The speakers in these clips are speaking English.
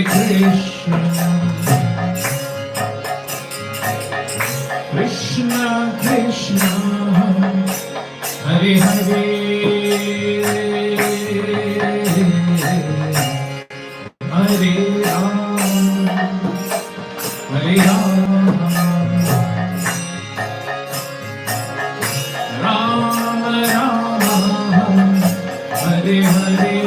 Krishna, Krishna Krishna, Hare Hare, Hare Ram, Hare Ram, Ram Ram, Hare Hare.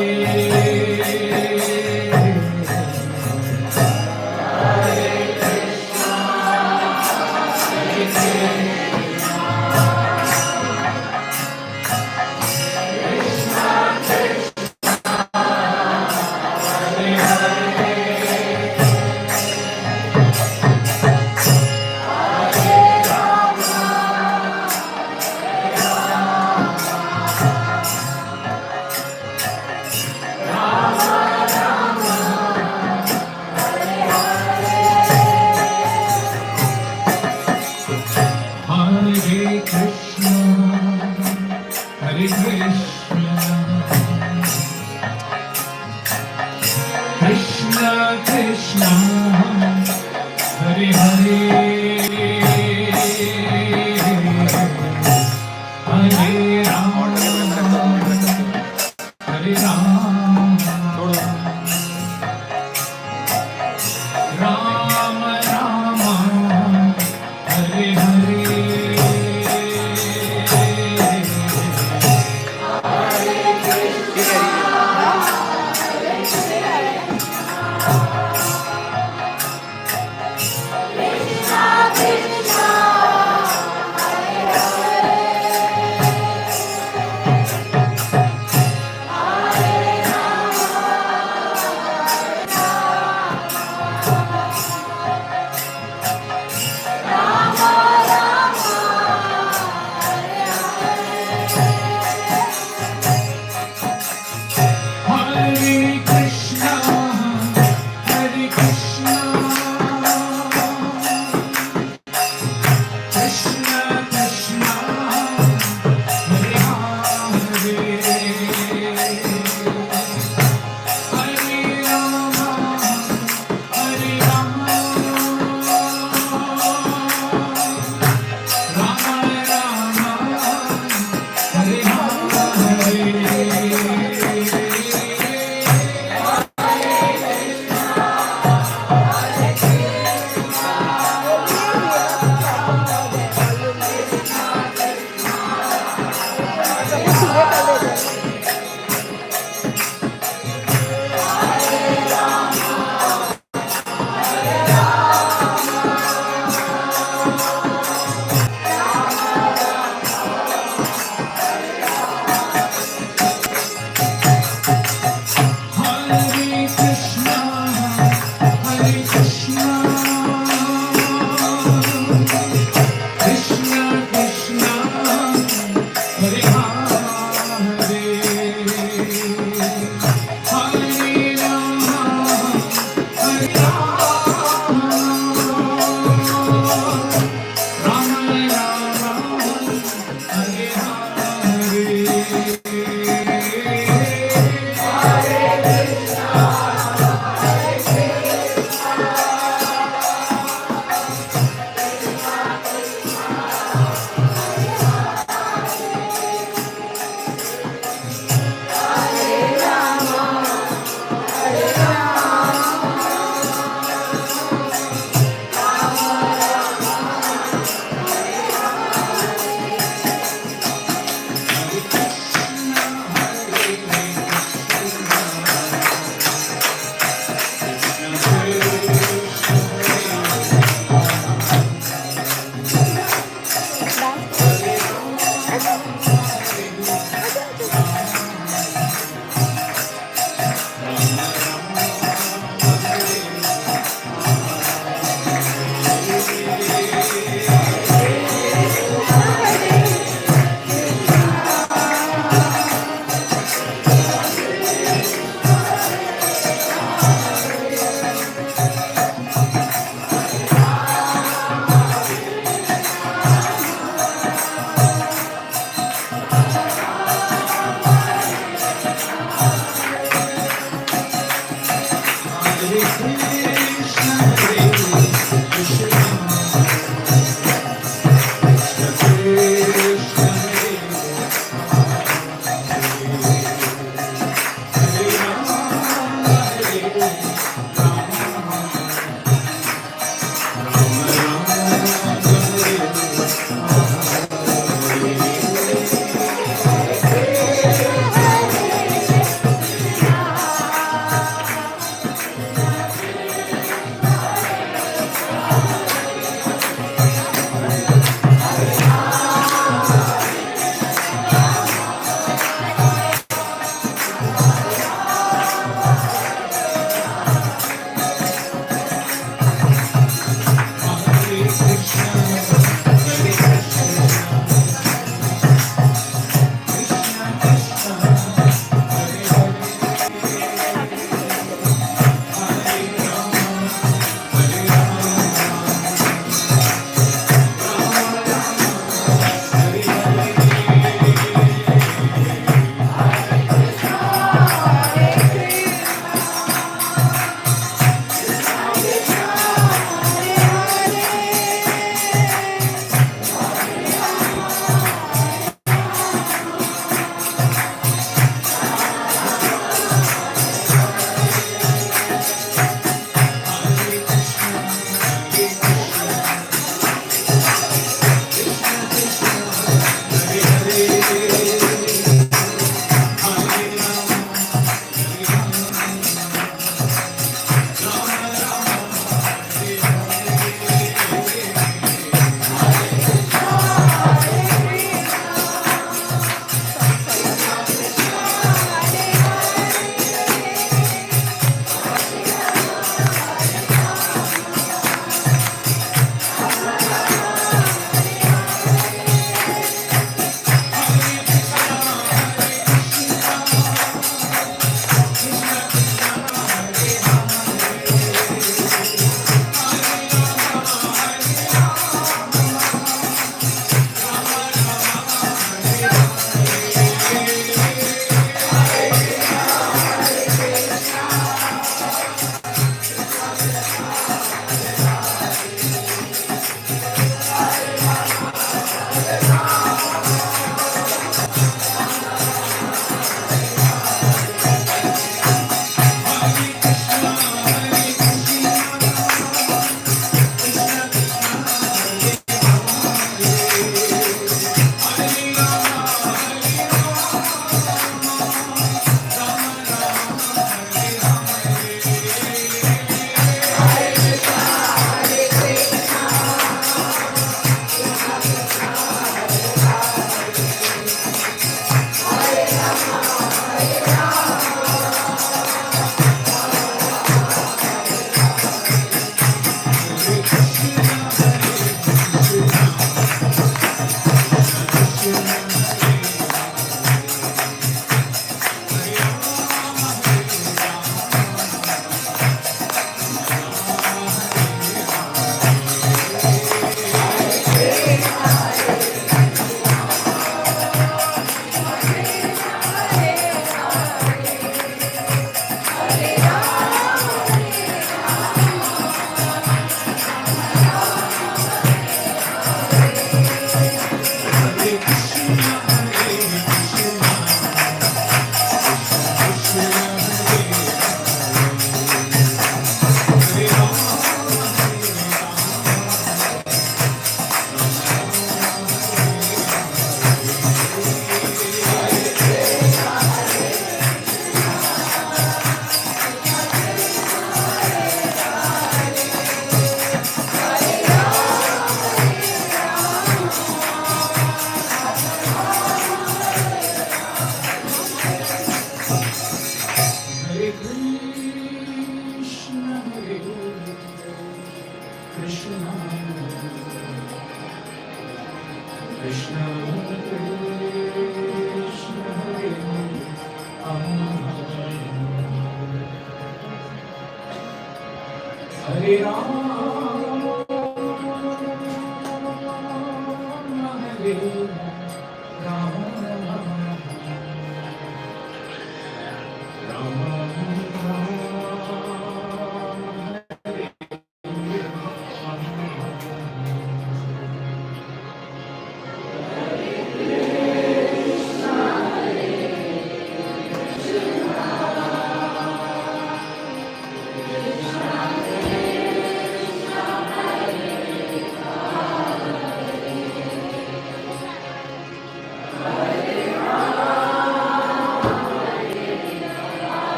Krishna Krishna, Hare Hare, Hare Ram, Hare Ram, Ram Ram, Hare Hare, Hare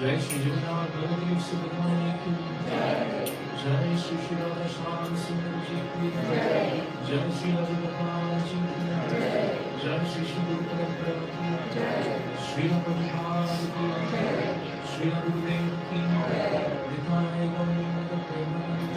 जय श्री जगन्नाथ बलदेव सुभद्रा की जय श्री श्री राधा श्याम सुंदर जी की जय श्री हरि गोपाल जी की जय श्री श्री गुरु परंपरा की श्री प्रभुपाद की श्री गुरुदेव की दिखाए Govind Premanand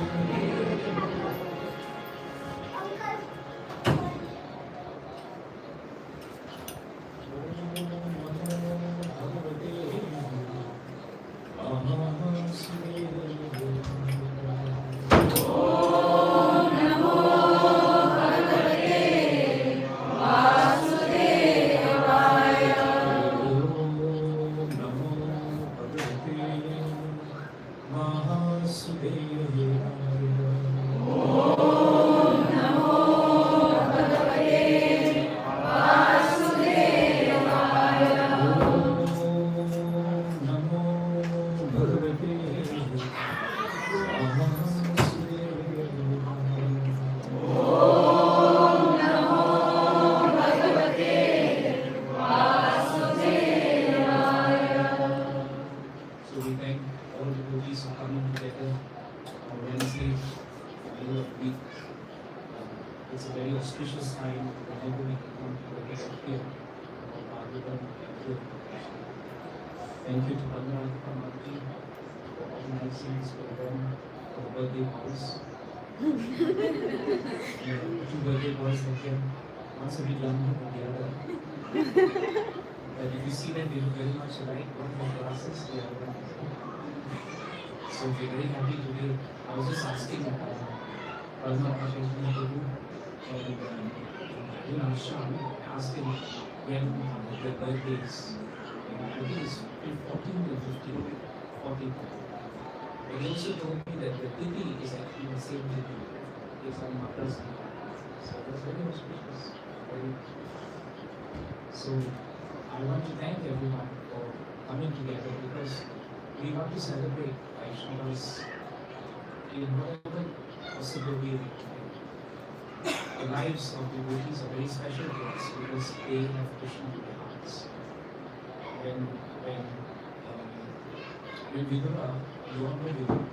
It's a very auspicious time whenever we come together here for Bhagavatam and here. Thank you to Bhagavad Gita for organizing this program for the birthday boys. Two birthday boys that came once a bit younger than the other. But if you see them, they look very much alike. One has glasses, the other one has not. So we're very happy today. I was just asking Padma Prashasana Prabhu and Sham, asking when their birthdays. I think it's 14 to 15, 14. But he also told me that the Tithi is actually the same Tithi. It's on Maka's Tithi. So that's very auspicious. So I want to thank everyone for coming together because we want to celebrate Vaishnavas in whatever possible way we can. The lives of devotees are very special to us because they have Krishna in their hearts. When Vidura, you all know Vidura.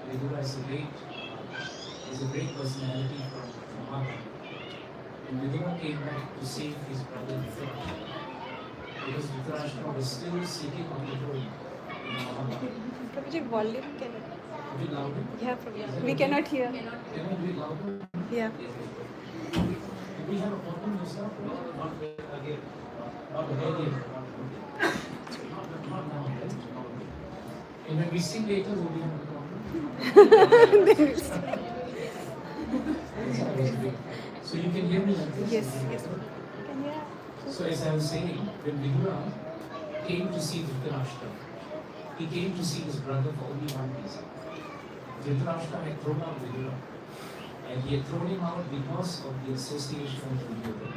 Vidura is a great personality from Mahabharata. And Vidura came back to save his brother Dhritarashtra because Dhritarashtra was still sitting on the throne in Mahabharata. Prabhuji, volume can A bit louder? yeah, Prabhuji. We cannot hear. Can I do it louder? Yeah. Yes. Do we have a problem yourself? Not again. Not again. Not now, right? And when we sing later, will we have a problem? So you can hear me like this? Yes, yes. Can you? So as I was saying, when Vidura came to see Dhritarashtra, he came to see his brother for only one reason. Dhritarashtra had thrown out Vidura, and he had thrown him out because of the association of Vidura.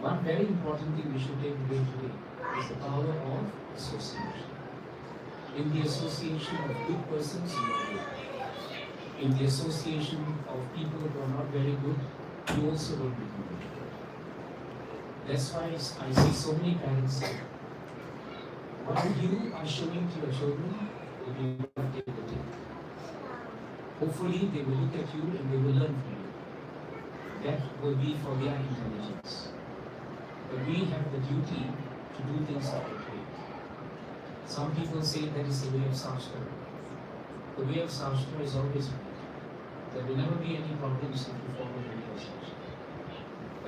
One very important thing we should take away today is the power of association. In the association of good persons, you are good. In the association of people who are not very good, you also will be good. That's why I see so many parents say, what you are showing to your children, if you don't take the tip. Hopefully they will look at you and they will learn from you. That will be for their intelligence. But we have the duty to do things our way. Some people say that is the way of Shastra. The way of Shastra is always right. There will never be any problems if you follow the way of Shastra.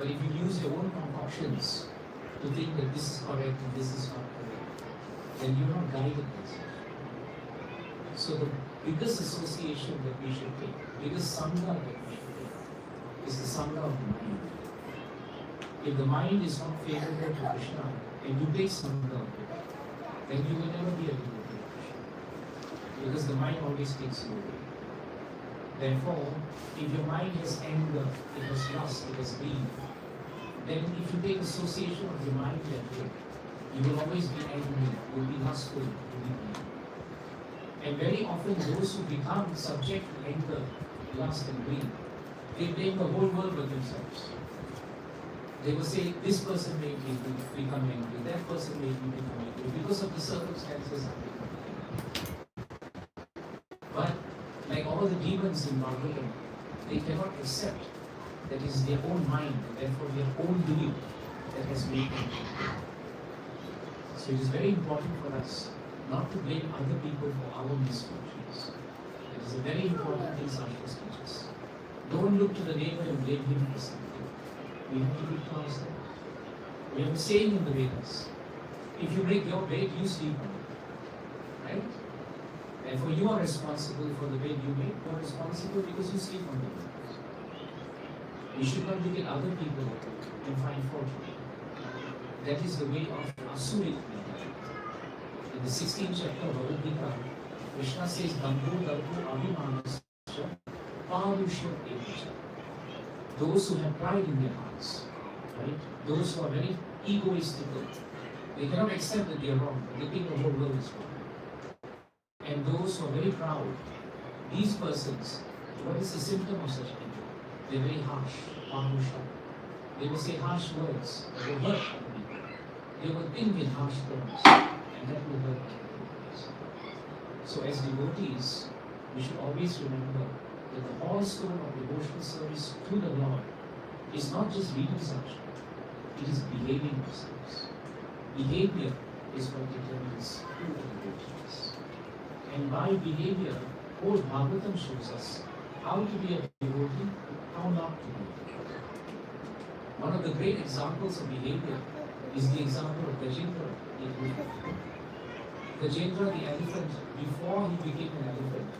But if you use your own concoctions to think that this is correct and this is not correct, then you're not guided by such. So the biggest association that we should take, biggest sangha that we should take, is the sangha of the mind. If the mind is not favorable to Krishna, and you take sangha of it, then you will never be a devotee of Krishna. Because the mind always takes you away. Therefore, if your mind has anger, it has lust, it has greed, then if you take association of your mind that way, you will always be angry, you will be lustful, you will be greedy. And very often those who become subject to anger, lust and greed, they blame the whole world but themselves. They will say, this person made me become angry, that person made me become angry, because of the circumstances I become angry. But like all the demons in Bhagavatam, they cannot accept that it is their own mind, and therefore their own belief that has made them angry. So it is very important for us not to blame other people for our misfortunes. It is a very important thing Shastras teaches. Don't look to the neighbor and blame him for something. We have to look to ourselves. We have a saying in the Vedas, if you make your bed, you sleep on it. Right? Therefore you are responsible for the bed you make. You are responsible because you sleep on the bed. You should not look at other people and find fault. That is the way of Asurit. In the 16th chapter of Bhagavad Gita, Krishna says, Dambu Darbu Abhimanasya Parushyam Evacha. Those who have pride in their hearts, right? Those who are very egoistical, they cannot accept that they are wrong, but they think the whole world is wrong. And those who are very proud, these persons, what is the symptom of such people? They are very harsh, Parusha. They will say harsh words, they will hurt other people. They will think in harsh terms, and that will hurt others. So as devotees, we should always remember that the cornerstone of devotional service to the Lord is not just reading Shastra, it is behaving ourselves. Behavior is what determines who the devotee is. And by behavior, whole Bhagavatam shows us how to be a devotee, how not to be a devotee. One of the great examples of behavior is the example of Gajendra, the elephant. Gajendra, the elephant, before he became an elephant,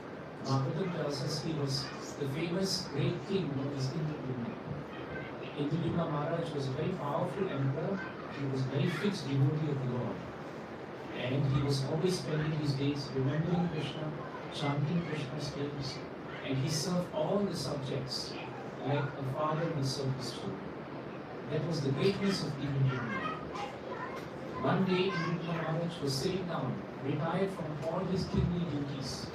Bhagavatam tells us he was the famous great king known as Indradyumna. Indradyumna Maharaj was a very powerful emperor. He was a very fixed devotee of the Lord. And he was always spending his days remembering Krishna, chanting Krishna's names, and he served all the subjects like a father will serve his children. That was the greatness of Indradyumna. One day Indradyumna Maharaj was sitting down, retired from all his kingly duties,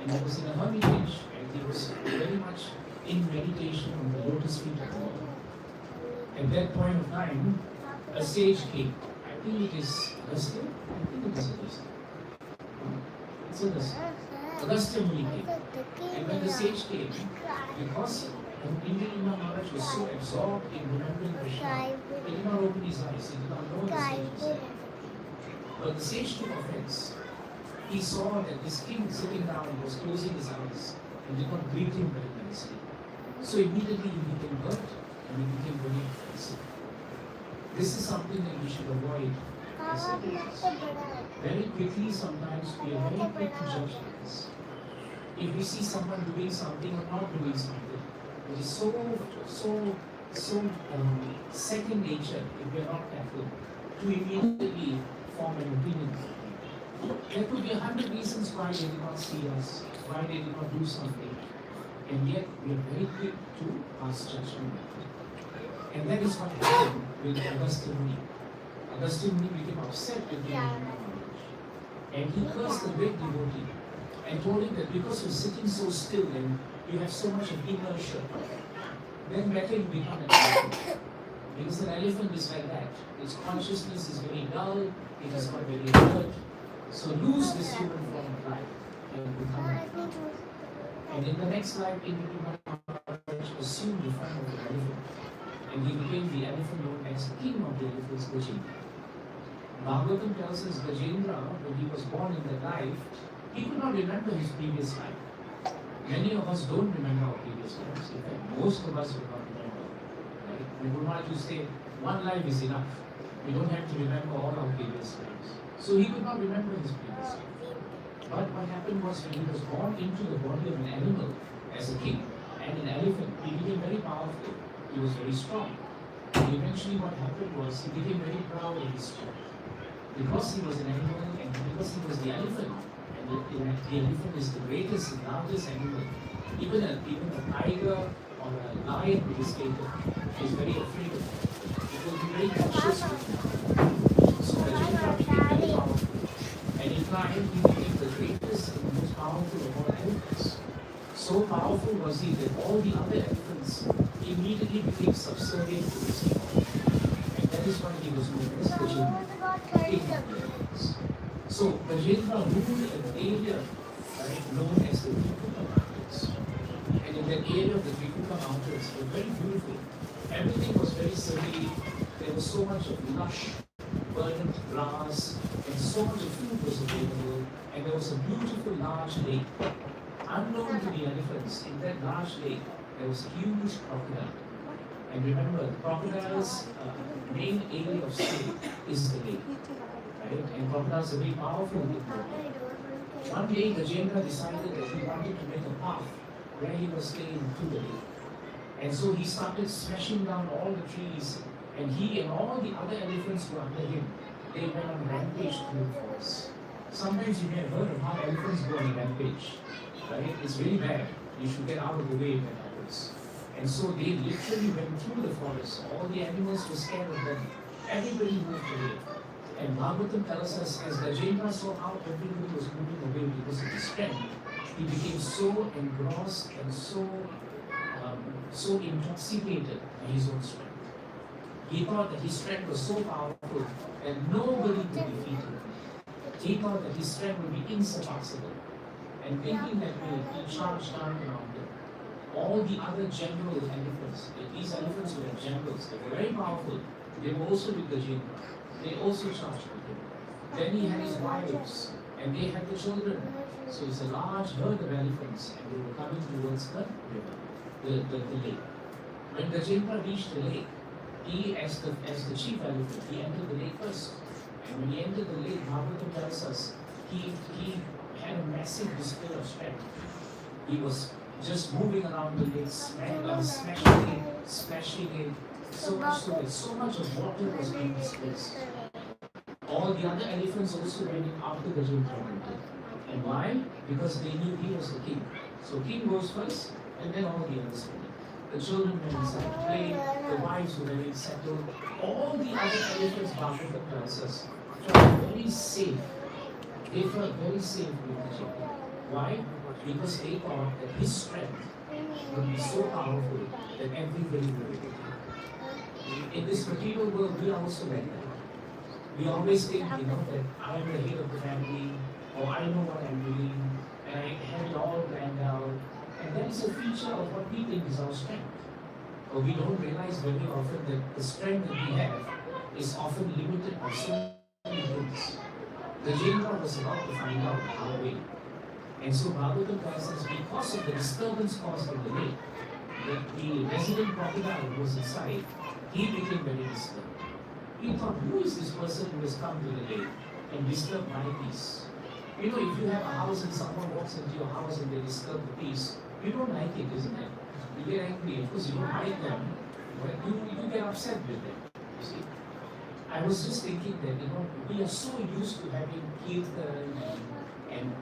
and he was in a hermitage, and he was very much in meditation on the lotus feet of the Lord. At that point of time, a sage came. I think it is Agastya. I think it is Agastya. It's Agastya. Agastya Muni came. And when the sage came, because Indradyumna Maharaj was so absorbed in remembering Krishna, he did not open his eyes. He did not know the sage was there. But the sage took offense. He saw that this king sitting down was closing his eyes and did not greet him very nicely. So immediately he became hurt and he became very offensive. This is something that we should avoid as devotees. Very quickly sometimes we are very quick to judge others. If we see someone doing something or not doing something, it is so second nature if we are not careful to immediately form an opinion. There could be 100 reasons why they did not see us, why they did not do something, and yet we are very quick to pass judgment. And that is what happened with Agastya Muni. Agastya Muni became upset with the and he cursed the great devotee and told him that because you're sitting so still and you have so much of inertia, then better you become an elephant. Because an elephant is like that. Its consciousness is very dull, it is not very alert. So lose this human form of life and become an elephant. And in the next life, Indradyumna Maharaj assumed the form of the elephant. And he became the elephant known as the king of the elephants, Gajendra. Bhagavatam tells us Gajendra, when he was born in that life, he could not remember his previous life. Many of us don't remember our previous lives. In fact, most of us will not remember. Right? And Guru Maharaj used to say, one life is enough. We don't have to remember all our previous lives. So he could not remember his previous life. But what happened was when he was born into the body of an animal as a king and an elephant, he became very powerful. He was very strong. And eventually what happened was he became very proud of his strength. Because he was an animal and because he was the elephant, and the elephant is the greatest and largest animal, even a tiger or a lion with his tail is very afraid of him. It will be very cautious with him. So Gajendra became very powerful. And in time he became the greatest and most powerful of all elephants. So powerful was he that all the other elephants immediately became subservient to his king. And that is why he was known as Gajendra, king of the elephants. So Gajendra ruled an area known as the Trikuta Mountains. And in that area of the Trikuta Mountains were very beautiful. Everything was very serene. There was so much of lush, verdant grass, and so much of food was available. And there was a beautiful large lake. Unknown to the elephants, in that large lake, there was a huge crocodile. And remember, the crocodile's main area of stay is the lake. Right? And crocodiles are very powerful in the lake. One day, Gajendra decided that he wanted to make a path where he was staying to the lake. And so he started smashing down all the trees, and he and all the other elephants who were under him, they went on a rampage through the forest. Sometimes you may have heard of how elephants go on a rampage. Right? It's really bad. You should get out of the way when it happens. And so they literally went through the forest. All the animals were scared of them. Everybody moved away. And Bhagavatam tells us, as Gajendra saw how everybody was moving away because of his strength, he became so engrossed and so intoxicated by his own strength. He thought that his strength was so powerful that nobody could defeat him. He thought that his strength would be insurpassable. And thinking that way, he charged down the mountain. All the other general elephants, these elephants were generals, they were very powerful. They were also with Gajendra. They also charged with him. Then he had his wives, and they had the children. So it's a large herd of elephants, and they were coming towards the river, the lake. When Gajendra reached the lake, he, as the chief elephant, he entered the lake first. And when he entered the lake, Bhagavatam tells us, he had a massive display of strength. He was just moving around the lake, splashing it, so much so that so much of water was being displaced. All the other elephants also went in after the Gajendra went. And why? Because they knew he was the king. So king goes first, and then all the others went. The children went inside to play, the wives were very settled. All the other elephants, Bhagavatam tells us, felt very safe. They felt very safe with Gajendra. Why? Because they thought that his strength would be so powerful that everybody would be with him. In this material world, we are also like that. We always think, that I am the head of the family, or I know what I'm doing, and I have it all planned out. And that is a feature of what we think is our strength. But we don't realize very often that the strength that we have is often limited by so many things. Gajendra was about to find out how way. And so Bhagavatam tells us, because of the disturbance caused in the lake, that the resident crocodile who was inside, he became very disturbed. He thought, who is this person who has come to the lake and disturbed my peace? If you have a house and someone walks into your house and they disturb the peace, you don't like it, isn't it? You get angry. Of course, you don't like them, but you get upset with them. You see? I was just thinking that, we are so used to having kirtan and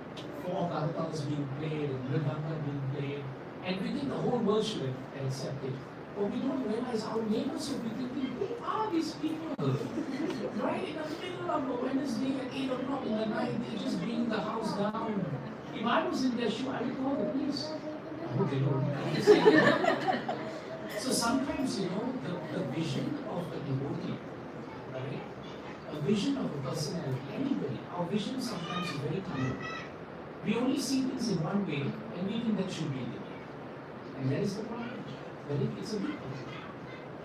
folk artals being played and mridanga being played, and we think the whole world should accept it. But we don't realize our neighbors will be thinking, who are these people? Right in the middle of a Wednesday at 8 o'clock in the night, they're just bringing the house down. If I was in their shoe, I would call the police. I hope they don't. So sometimes, the vision of a devotee, right? A vision of a personality, anybody, our vision sometimes is very tiny. We only see things in one way, and we think that should be the way. And that is the problem. It's a big problem.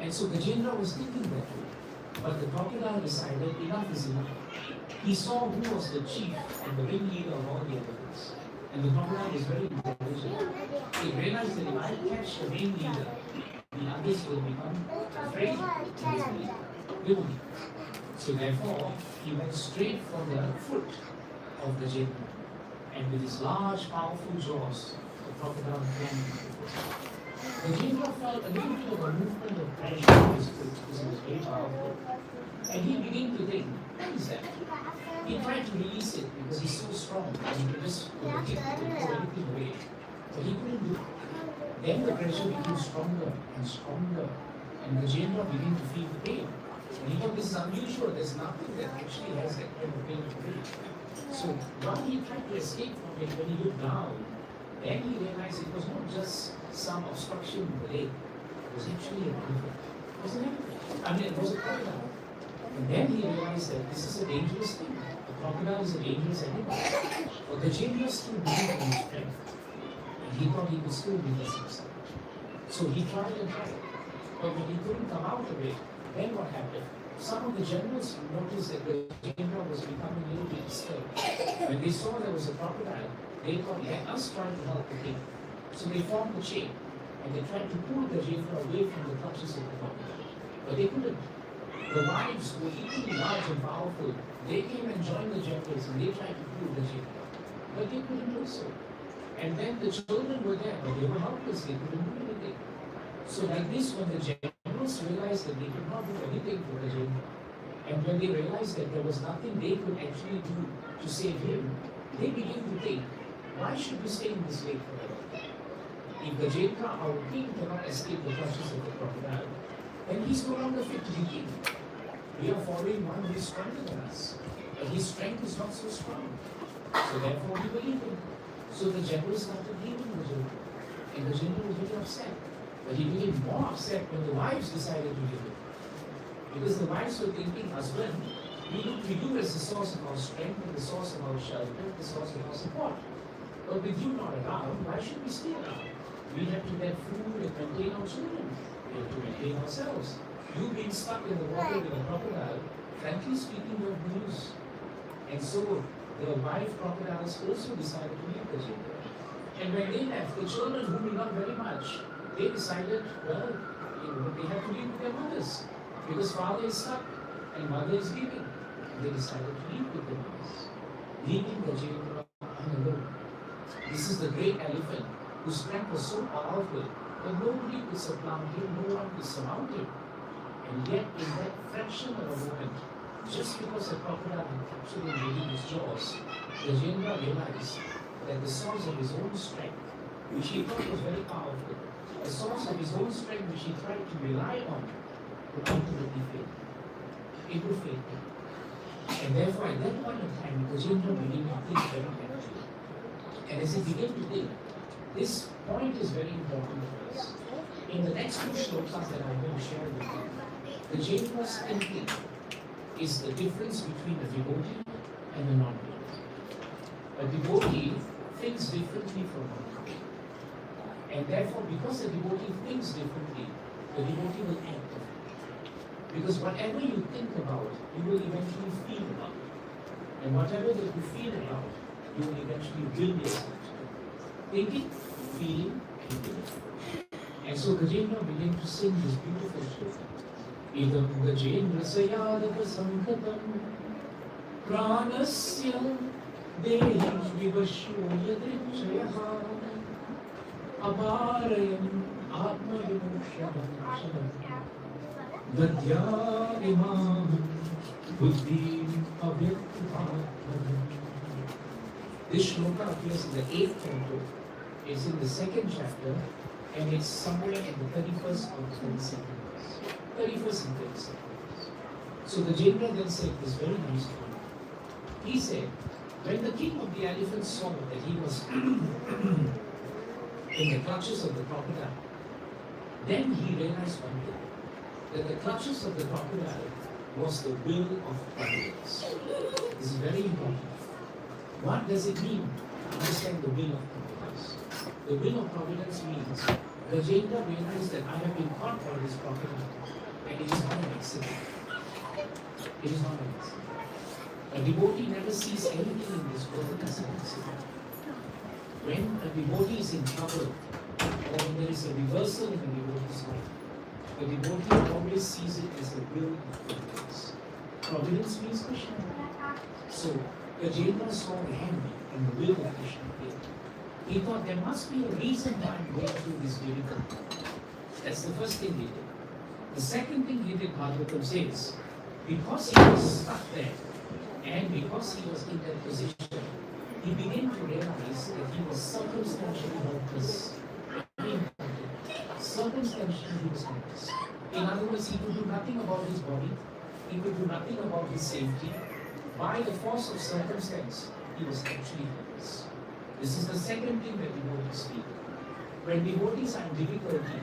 And so Gajendra was thinking that way. But the crocodile decided enough is enough. He saw who was the chief and the ringleader of all the elephants. And the crocodile was very intelligent. He realized that if I catch the ringleader, the others will become afraid and will be. So therefore, he went straight for the foot of the Jebra. And with his large, powerful jaws, the crocodile came to the foot. The Jebra felt a little bit of a movement of pressure in his foot because he was very powerful. And he began to think, what is that? He tried to release it because he's so strong and he could just put the kick and throw anything away. But he couldn't do it. Then the pressure became stronger and stronger, and the Gajendra began to feel the pain. And he thought, this is unusual, there's nothing that actually has that kind of pain today. So while he tried to escape from it, when he looked down, then he realized it was not just some obstruction in the leg, it was actually an elephant. It was an elephant. I mean, it was a crocodile. And then he realized that this is a dangerous thing. A crocodile is a dangerous animal. But the Gajendra still believed in his strength. And he thought he could still beat himself. So he tried and tried. But when he couldn't come out of it, then what happened? Some of the generals noticed that the Gajendra was becoming a little bit disturbed. When they saw there was a crocodile, they thought, let us try to help the king. So they formed a chain, and they tried to pull the Gajendra away from the clutches of the crocodile. But they couldn't. The wives were equally large and powerful. They came and joined the generals, and they tried to pull the Gajendra. But they couldn't do so. And then the children were there, but they were helpless, they couldn't do anything. So like this, when the generals realized that they could not do anything for the Gajendra, and when they realized that there was nothing they could actually do to save him, they began to think, why should we stay in this lake forever? If the Gajendra, our king, cannot escape the clutches of the crocodile, then he's no longer fit to be king. We are following one who is stronger than us, but his strength is not so strong. So therefore we believe him. So the general started leaving the Gajendra, and the Gajendra was very upset. But he became more upset when the wives decided to leave him. Because the wives were thinking, husband, we look to you as the source of our strength, and the source of our shelter, the source of our support. But with you not around, why should we stay around? We have to get food and maintain our children. We have to maintain ourselves. You being stuck in the water with a crocodile, frankly speaking, you have no use. And so the wife crocodiles also decided to leave the Gajendra. And when they left, the children, whom we love very much, they decided, well, they have to live with their mothers. Because father is stuck and mother is leaving. They decided to live with their mothers, leaving the Gajendra alone. This is the great elephant whose strength was so powerful that nobody could supplant him, no one could surmount him. And yet, in that fraction of a moment, just because a crocodile had captured him within his jaws, the Gajendra realized that the source of his own strength, which he thought was very powerful, the source of his own strength which he tried to rely on, would ultimately fail. It would fail him. And therefore, at that point of time, the Gajendra began to think very carefully. And as he began to think, this point is very important for us. In the next two shlokas that I'm going to share with you, the Gajendra's thinking is the difference between a devotee and a non-devotee. A devotee thinks differently from a non-devotee. And therefore, because the devotee thinks differently, the devotee will act differently. Because whatever you think about, you will eventually feel about. And whatever that you feel about, you will eventually will yourself. Thinking, feeling, and doing. And so Gajendra began to sing this beautiful shloka. Idam Gajendra Yadava Sankatam Pranasya Dehi Vivashyo Yadrichayaha Aparayam Atma Vimushyam Dadyadimam Buddhi Avyaktam. This shloka appears in the 8th canto. It's in the 2nd chapter, and it's somewhere in the 31st or 32nd verse. 31st and 32nd verse. So the Gajendra then said this very nice thing. He said, when the king of the elephants saw that he was in the clutches of the crocodile, then he realized one thing, that the clutches of the crocodile was the will of providence. This is very important. What does it mean to understand the will of providence? The will of providence means Gajendra realized that I have been caught by this crocodile, and it is not an accident. It is not an accident. A devotee never sees anything in this world as an accident. When a devotee is in trouble, or when there is a reversal in a devotee's life, The devotee always sees it as the will of providence. Providence means Krishna. So Gajendra saw the hand and the will of Krishna here. He thought there must be a reason why I'm going through this difficulty. That's the first thing he did. The second thing he did, Bhagavatam says, because he was stuck there and because he was in that position, he began to realize that he was circumstantially helpless. Very important. Circumstantially he was helpless. In other words, he could do nothing about his body, he could do nothing about his safety. By the force of circumstance, he was actually helpless. This is the second thing that devotees feel. When devotees are in difficulty,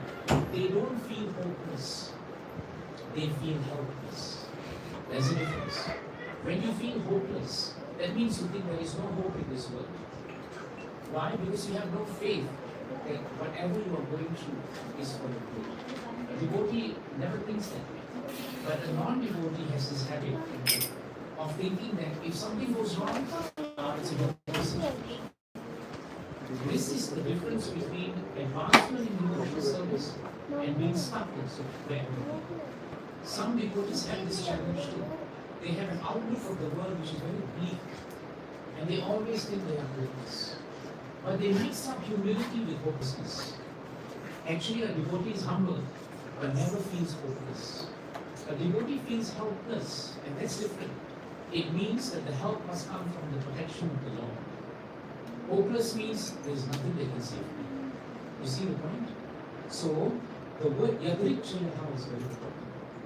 they don't feel hopeless. They feel helpless. There's a difference. When you feel hopeless, that means you think there is no hope in this world. Why? Because you have no faith that whatever you are going through is for your good. A devotee never thinks that way. But a non-devotee has this habit of thinking that if something goes wrong, it's a good situation. This is the difference between advancement in devotional service and being stuck also wherever. Some devotees have this challenge too. They have an outlook of the world which is very bleak, and they always think they are hopeless. But they mix up humility with hopelessness. Actually, a devotee is humble, but never feels hopeless. A devotee feels helpless, and that's different. It means that the help must come from the protection of the Lord. Hopeless means there is nothing that can save me. You see the point? So, the word Yadrik Chalaha is very important.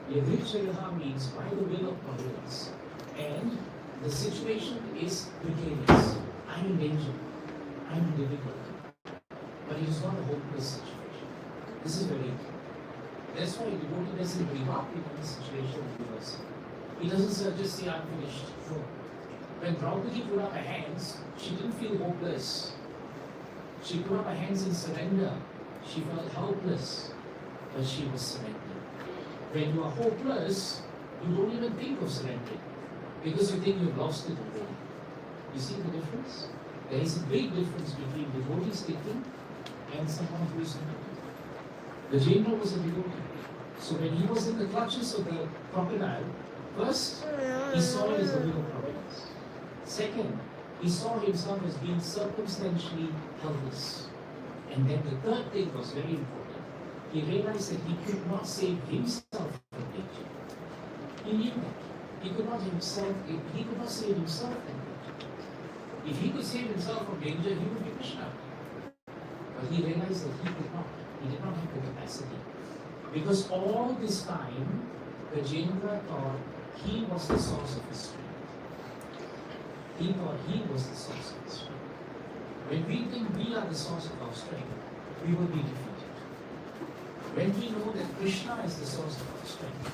Yadrik Chalaha means by the will of providence. And the situation is precarious. I'm in danger. I'm in difficulty. But it is not a hopeless situation. This is very important. That's why a devotee doesn't give up in any situation of reversal. He doesn't just say, I'm finished. No. When Draupadi put up her hands, she didn't feel hopeless. She put up her hands in surrender. She felt helpless, but she was surrendering. When you are hopeless, you don't even think of surrendering because you think you've lost it already. You see the difference? There is a big difference between devotees thinking and someone who is not. Gajendra was a devotee. So when he was in the clutches of the crocodile, first he saw it as the will of providence. Second, he saw himself as being circumstantially helpless. And then the third thing was very important. He realized that he could not save himself from danger. He knew that. He could not save himself from danger. If he could save himself from danger, he would be Krishna. But he realized that he could not. He did not have the capacity. Because all this time, Gajendra thought he was the source of his strength. He thought he was the source of his strength. When we think we are the source of our strength, we will be defeated. When we know that Krishna is the source of our strength,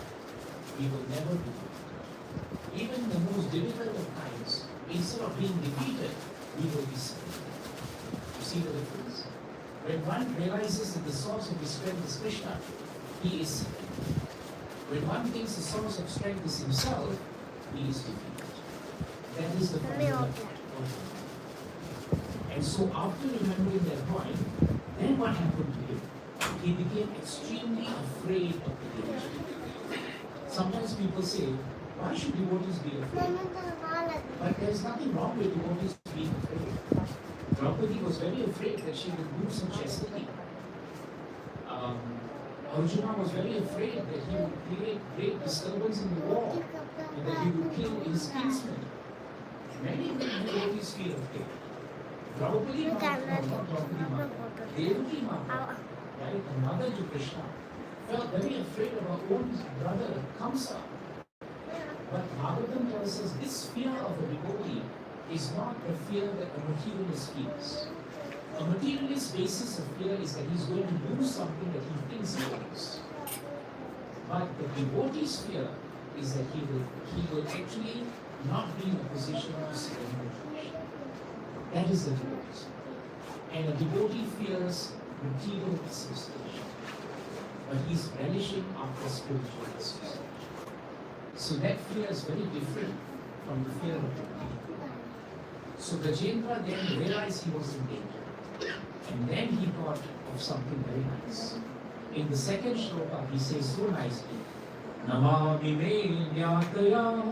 we will never be defeated. Even in the most difficult of times, instead of being defeated, we will be saved. You see the difference? When one realizes that the source of his strength is Krishna, he is saved. When one thinks the source of strength is himself, he is defeated. That is the formula. And so after remembering that point, then what happened to him? He became extremely afraid of the danger. Sometimes people say, why should devotees be afraid? But there is nothing wrong with devotees being afraid. Draupadi was very afraid that she would lose her chastity. Arjuna was very afraid that he would create great disturbance in the war and that he would kill his kinsmen. Many devotees feel afraid. Draupadi Mata, Devaki Mata, right, the mother to Krishna, felt very afraid of her own brother Kamsa. But Bhagavatam tells us this fear of a devotee is not the fear that a materialist feels. A materialist basis of fear is that he's going to lose something that he thinks he owns. But the devotee's fear is that he will actually not be in a position to surrender to Krishna. That is the devotee's fear. And a devotee fears material association, but he's relishing after spiritual association. So that fear is very different from the fear of bhakti. So Gajendra then realized he was in danger. And then he thought of something very nice. In the second shloka, he says so nicely, Namami me nyataya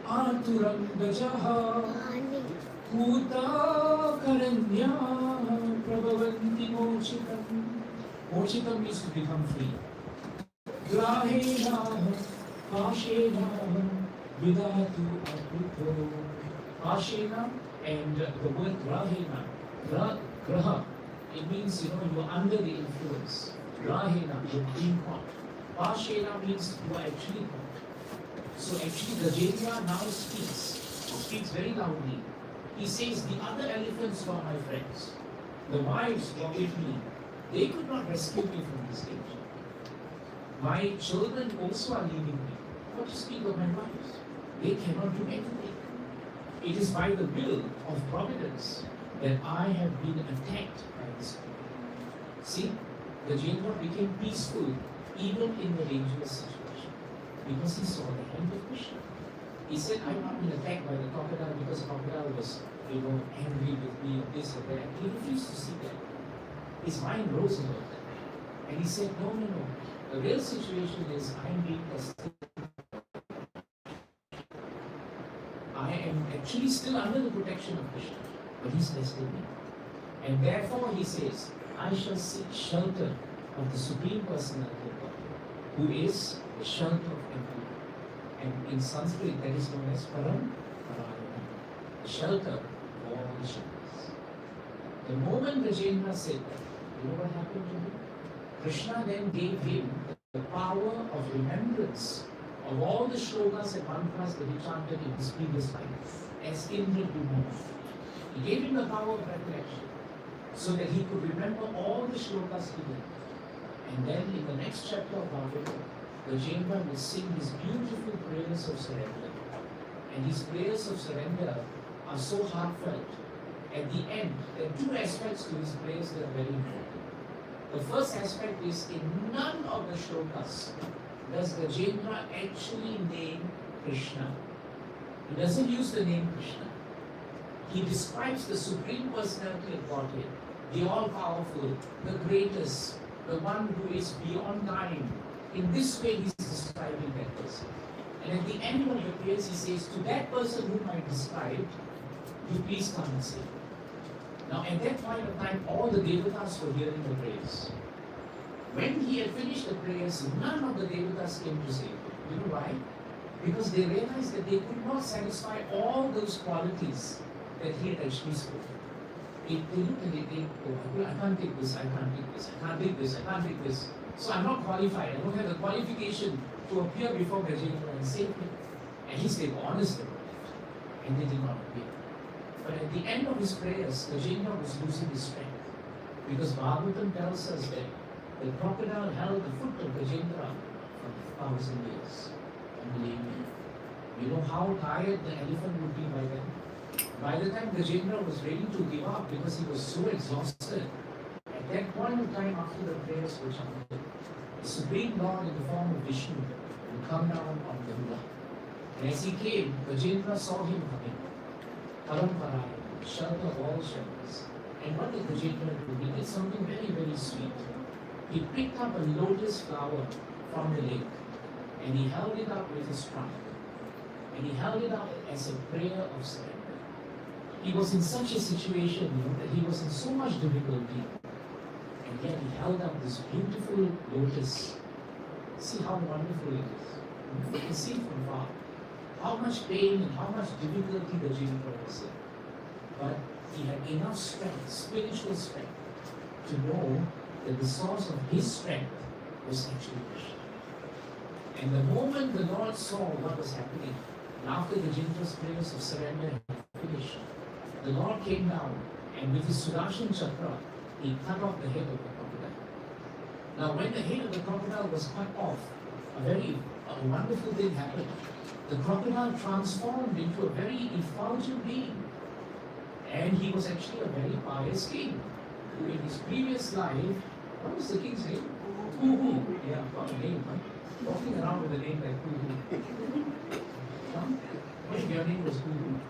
aturam gajaha Bhuta karanya prabhavanti mochitam. Mochitam means to become free. Grahena pashena vidatu apruto. Pashena and the word grahena, graha, it means you are under the influence. Grahena, you're being caught. Pashena means you are actually caught. So actually Gajendra now speaks very loudly. He says, the other elephants were my friends. The wives were with me. They could not rescue me from this danger. My children also are leaving me. What to speak of my wives? They cannot do anything. It is by the will of providence that I have been attacked by this people. See, Gajendra became peaceful even in the dangerous situation because he saw the hand of Krishna. He said, I've not been attacked by the crocodile because the crocodile was, angry with me or this or that. He refused to see that. His mind rose about that. And he said, no. The real situation is I'm being tested. I am actually still under the protection of Krishna, but he's testing me. And therefore he says, I shall seek shelter of the Supreme Personality of God, who is the shelter of everyone. And in Sanskrit, that is known as Param Parayana, the shelter for all the shelters. The moment Gajendra said that, you know what happened to him? Krishna then gave him the power of remembrance of all the shlokas and mantras that he chanted in his previous life, as Indra Duma. He gave him the power of recollection, so that he could remember all the shlokas he did. And then in the next chapter of Bhagavad, Gajendra will sing his beautiful prayers of surrender. And his prayers of surrender are so heartfelt. At the end, there are two aspects to his prayers that are very important. The first aspect is in none of the shlokas does Gajendra actually name Krishna. He doesn't use the name Krishna. He describes the Supreme Personality of Godhead, the all-powerful, the greatest, the one who is beyond time. In this way, he's describing that person. And at the end of the prayers, he says, to that person whom I described, you please come and save me. Now, at that point of time, all the devatas were hearing the prayers. When he had finished the prayers, none of the devatas came to save him. You know why? Because they realized that they could not satisfy all those qualities that he had actually spoken. They looked and they oh, I can't take this, I can't take this, I can't take this, I can't take this. So I'm not qualified, I don't have the qualification to appear before Gajendra and save him. At least they were honest about it. And they did not appear. But at the end of his prayers, Gajendra was losing his strength. Because Bhagavatam tells us that the crocodile held the foot of Gajendra for 1,000 years. Unbelievable. You know how tired the elephant would be by then? By the time Gajendra was ready to give up because he was so exhausted, at that point of time after the prayers were chanted, the Supreme Lord in the form of Vishnu would come down on the Buddha. And as he came, Gajendra saw him coming. Paramparaya, shelter of all shelters. And what did Gajendra do? He did something very, very sweet. He picked up a lotus flower from the lake and he held it up with his trunk. And he held it up as a prayer of surrender. He was in such a situation, that he was in so much difficulty. And yet he held up this beautiful lotus. See how wonderful it is. You can see it from far. How much pain and how much difficulty the Gajendra was in. But he had enough strength, spiritual strength, to know that the source of his strength was actually Krishna. And the moment the Lord saw what was happening, and after Gajendra's prayers of surrender had finished, the Lord came down and with his Sudarshan Chakra, he cut off the head of the crocodile. Now when the head of the crocodile was cut off, a wonderful thing happened. The crocodile transformed into a very effulgent being. And he was actually a very pious king, who in his previous life, what was the king's name? Kuhu. Yeah, what a name, huh? Walking around with a name like Kuhu. Huh? What if your name was Kuhu?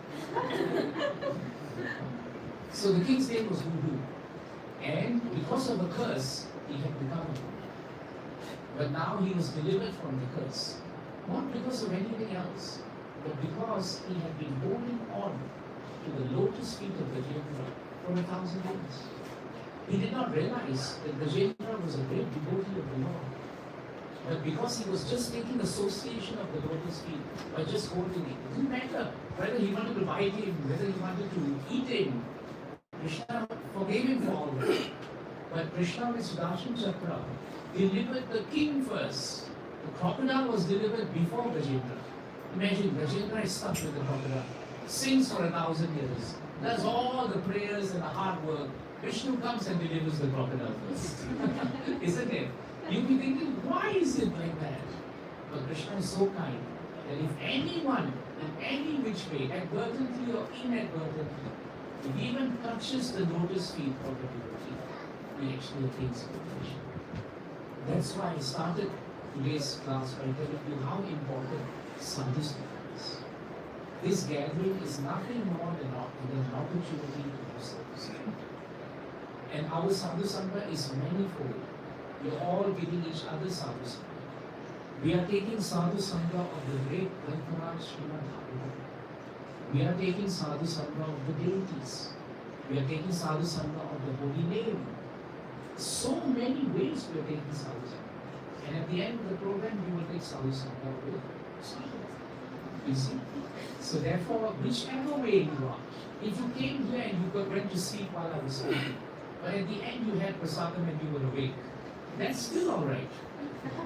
So the king's name was Kuhu. And because of a curse, he had become a Buddha. But now he was delivered from the curse. Not because of anything else, but because he had been holding on to the lotus feet of Gajendra for 1,000 years. He did not realize that Gajendra was a great devotee of the Lord. But because he was just taking association of the lotus feet by just holding it, it didn't matter whether he wanted to bite him, whether he wanted to eat him. Krishna forgave him for all that. But Krishna with Sudarshan Chakra delivered the king first. The crocodile was delivered before Gajendra. Imagine, Gajendra is stuck with the crocodile, sings for 1,000 years, does all the prayers and the hard work. Vishnu comes and delivers the crocodile first. Isn't it? You'll be thinking, why is it like that? But Krishna is so kind that if anyone, in any which way, advertently or inadvertently, if he even touches the lotus feet of the devotee, he actually attains salvation. That's why I started today's class by telling you how important sadhu-sangha is. This gathering is nothing more than an opportunity to have sadhu-sangha. And our sadhu-sangha is manifold. We are all giving each other sadhu-sangha. We are taking sadhu-sangha of the great Granthara Srimad Bhagavatam. We are taking sadhu-sangha of the deities. We are taking sadhu-sangha of the holy name. So many ways we are taking sadhu-sangha. And at the end of the program, we will take sadhu-sangha with sadhu. You see? So therefore, whichever way you are, if you came here and you went to sleep while I was speaking, but at the end you had prasadam and you were awake, that's still alright.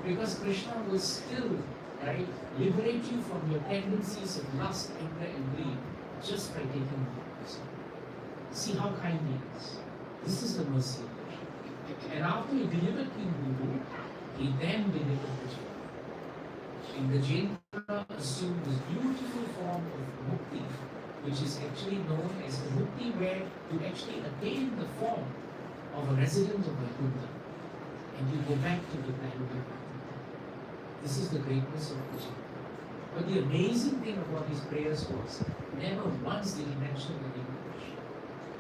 Because Krishna will still, right, liberate you from your tendencies of lust, anger and greed just by taking prasadam. See how kind he is. This is the mercy of Krishna. And after he delivered King Guru, he then delivered Gajendra. And Gajendra assumed this beautiful form of mukti, which is actually known as the mukti where you actually attain the form of a resident of Vaikuntha. And you go back to the planet of Vaikuntha. This is the greatness of Gajendra. But the amazing thing about his prayers was, never once did he mention the name of Krishna.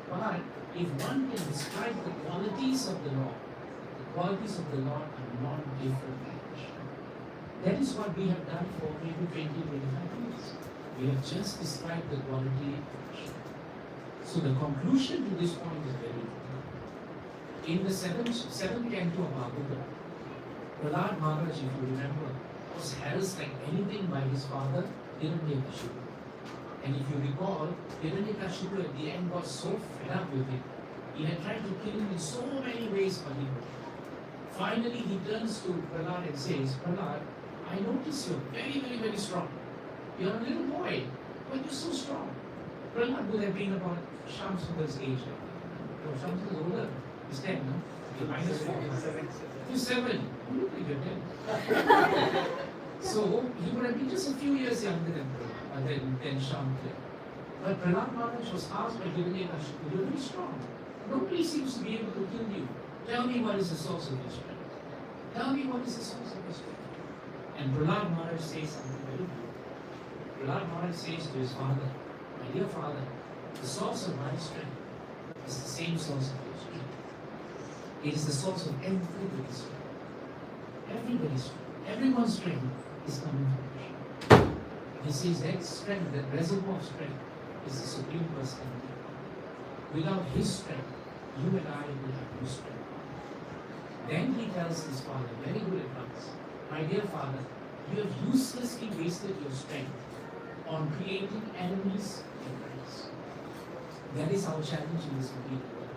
But if one can describe the qualities of the Lord, the qualities of the Lord are not different than Krishna. That is what we have done for maybe 20, 25 years. We have just described the quality of Krishna. So the conclusion to this point is very important. In the seventh canto of Bhagavatam, Prahlad Maharaj, if you remember, was harassed like anything by his father, Hiranyakashipu. And if you recall, Hiranyakashipu at the end got so fed up with him. He had tried to kill him in so many ways, but he couldn't. Finally, he turns to Prahlad and says, Prahlad, I notice you're very, very, very strong. You're a little boy, but you're so strong. Prahlad would have been about Shamsundar's age. No, Shamsundar is older. He's 10, no? You're minus 4. You're 7. You're 10. So, he would have been just a few years younger than Prahlad, than Shamsundar. But Prahlad Maharaj was asked by Hiranyakashipu, you're very strong. Nobody seems to be able to kill you. Tell me what is the source of your strength. Tell me what is the source of your strength. And Prahlad Maharaj says something very good. Prahlad Maharaj says to his father, my dear father, the source of my strength is the same source of your strength. It is the source of everybody's strength. Everybody's strength. Everyone's strength is coming from Krishna. He says that strength, that reservoir of strength, is the Supreme Personality. Without his strength, you and I will have no strength. Then he tells his father, very good advice, my dear father, you have uselessly wasted your strength on creating enemies in Christ. That is our challenge in this material world.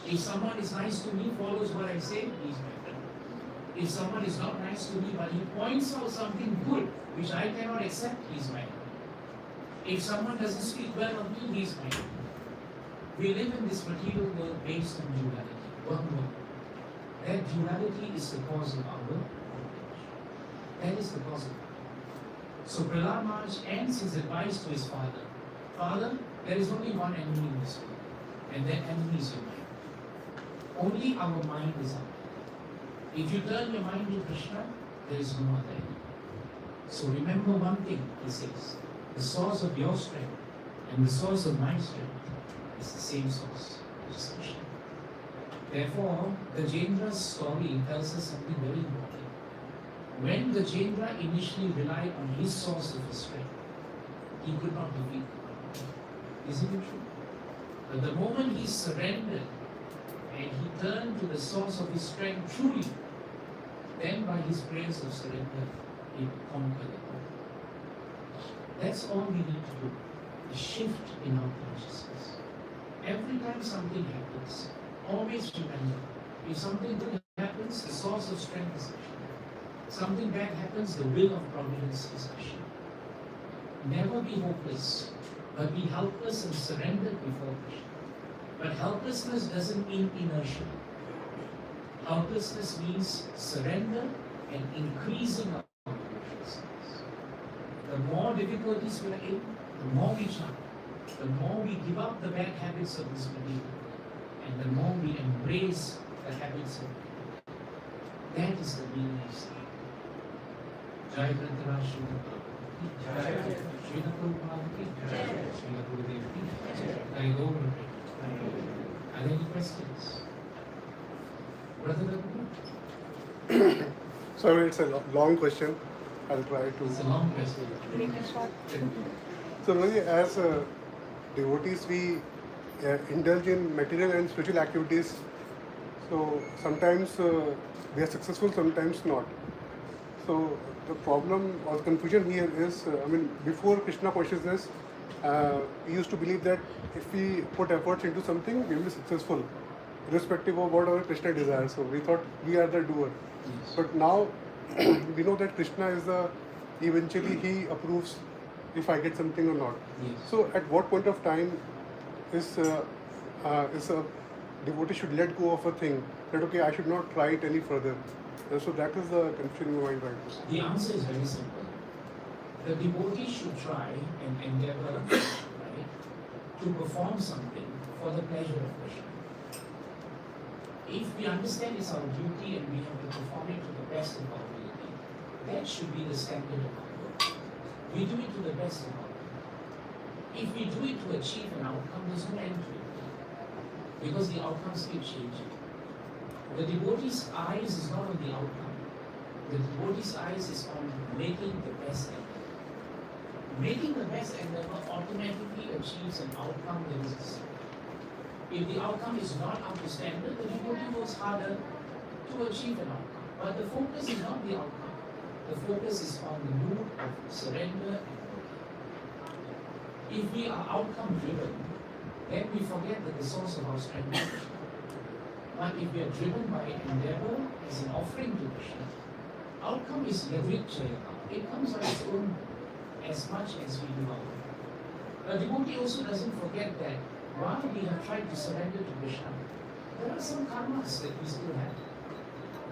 If someone is nice to me, follows what I say, he's my friend. If someone is not nice to me, but he points out something good, which I cannot accept, he's my enemy. If someone doesn't speak well of me, he's my enemy. We live in this material world based on duality. One word. That duality is the cause of our bondage. That is the cause of it. So Prahlad Maharaj ends his advice to his father. Father, there is only one enemy in this world, and that enemy is your mind. Only our mind is our enemy. If you turn your mind to Krishna, there is no other enemy. So remember one thing, he says, the source of your strength and the source of my strength is the same source, which is Krishna. Therefore, Gajendra's story tells us something very important. When Gajendra initially relied on his source of his strength, he could not defeat the Kavan. Isn't it true? But the moment he surrendered and he turned to the source of his strength truly, then by his prayers of surrender, he conquered the Kavan. That's all we need to do. A shift in our consciousness. Every time something happens, always remember, if something good happens, the source of strength is Krishna. Something bad happens, the will of providence is Krishna. Never be hopeless, but be helpless and surrendered before Krishna. But helplessness doesn't mean inertia. Helplessness means surrender and increasing our consciousness. The more difficulties we are in, the more we chant, the more we give up the bad habits of disbelief, and the more we embrace the habits of belief. That is the meaning of Sri. Jai Grantara Srila Prabhupada Jai, Srila Prabhupada ki Jai, Srila Gurudev ki Jai, Jai Gaura. Are there any questions? Brother Raghunath? Sorry, it's a long question. I'll try to. It's a long question. Make it short. So, really, as devotees, we indulge in material and spiritual activities. So, sometimes we are successful, sometimes not. So, the problem or the confusion here is, before Krishna consciousness, we used to believe that if we put efforts into something, we will be successful, irrespective of what our Krishna desires. So, we thought we are the doer. Yes. But now, we know that Krishna is eventually he approves if I get something or not. Yes. So at what point of time is a devotee should let go of a thing that okay, I should not try it any further. So that is the confusion in my mind right now. The answer is very simple. The devotee should try and endeavor, right, to perform something for the pleasure of Krishna. If we understand it's our duty and we have to perform it to the best of our ability, that should be the standard of our work. We do it to the best of our ability. If we do it to achieve an outcome, there's no end to it. Because the outcomes keep changing. The devotee's eyes is not on the outcome. The devotee's eyes is on making the best endeavor. Making the best endeavor automatically achieves an outcome that is desired. If the outcome is not up to standard, the devotee works harder to achieve an outcome. But the focus is not the outcome. The focus is on the mood of surrender and working. If we are outcome driven, then we forget that the source of our strength is Krishna. But if we are driven by endeavor as an offering to Krishna, outcome is yavrit jayaka. It comes on its own as much as we do our work. A devotee also doesn't forget that while we have tried to surrender to Krishna, there are some karmas that we still have.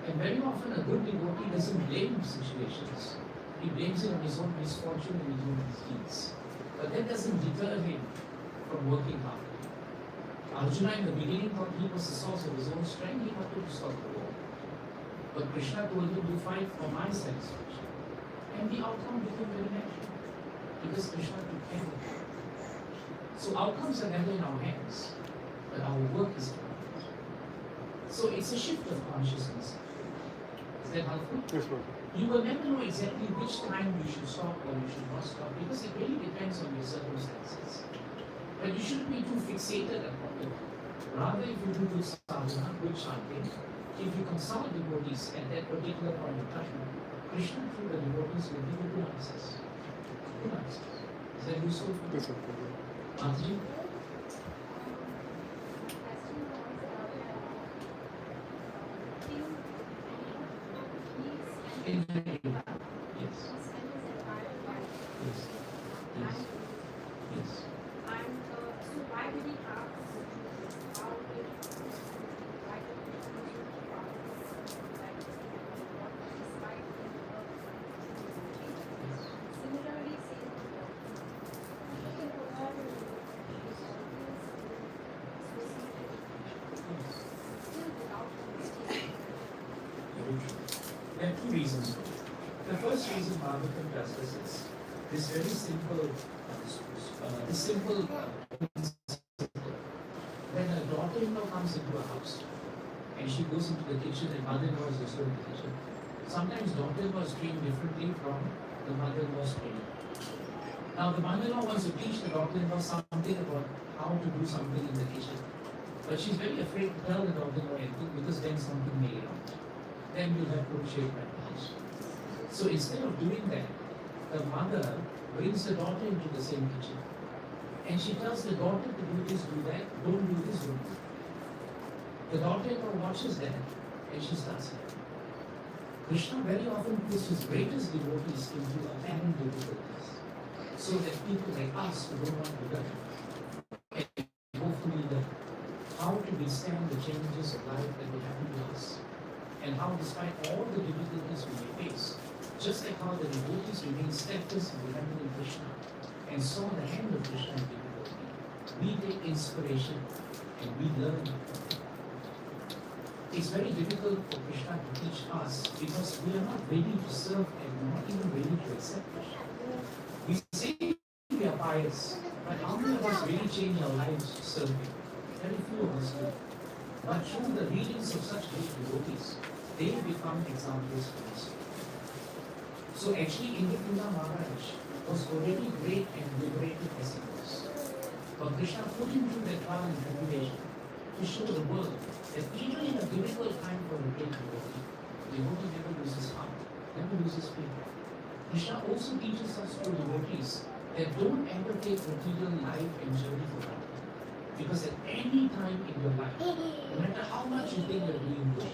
And very often a good devotee doesn't blame situations. He blames it on his own misfortune and his own misdeeds. But that doesn't deter him from working hard. Arjuna in the beginning thought he was the source of his own strength, he wanted to stop the war. But Krishna told him to fight for my satisfaction. And the outcome became very natural. Because Krishna took care of it. So outcomes are never in our hands, but our work is in our hands. So it's a shift of consciousness. Is that helpful? Yes, Lord. You will never know exactly which time you should stop or you should not stop because it really depends on your circumstances. But you shouldn't be too fixated upon it. Rather, if you do good sadhana, good chanting, if you consult devotees at that particular point of time, Krishna through the devotees will give you good answers. Good answers. Is that useful for you? Yes, sir. Mataji? In yes. Yes. Yes. Yes. And so why did he ask how did why did similarly There are two reasons. The first reason Bhagavatam does this is this very simple, when a daughter-in-law comes into a house and she goes into the kitchen and mother-in-law is also in the kitchen, Sometimes daughter-in-law is trained differently from the mother-in-law's training. Now the mother-in-law wants to teach the daughter-in-law something about how to do something in the kitchen. But she's very afraid to tell the daughter-in-law anything because then something may get out. Then you'll have to shape that house. So instead of doing that, the mother brings the daughter into the same kitchen. And she tells the daughter to do this, do that, don't do this, don't do that. The daughter-in-law watches that and she starts it. Krishna very often puts his greatest devotees into apparent difficulties so that people like us who don't want to learn can hopefully learn how to withstand the changes of life that will happen to us and how despite all the difficulties we may face, just like how the devotees remain steadfast in remembering Krishna and saw the hand of Krishna in difficulty, we take inspiration and we learn from it. It's very difficult for Krishna to teach us because we are not ready to serve and not even ready to accept Krishna. We say we are pious, but how many of us really change our lives to serve Him? Very few of us do. But through the readings of such great devotees, they become examples for us. So actually, Indra Maharaj was already great and liberated as he was. But Krishna put him through that trial and tribulation to show the world that even in a difficult time for a great devotee never loses heart, never loses faith. Krishna also teaches us through devotees that don't ever take material life and journey for granted. Because at any time in your life, no matter how much you think you're doing good,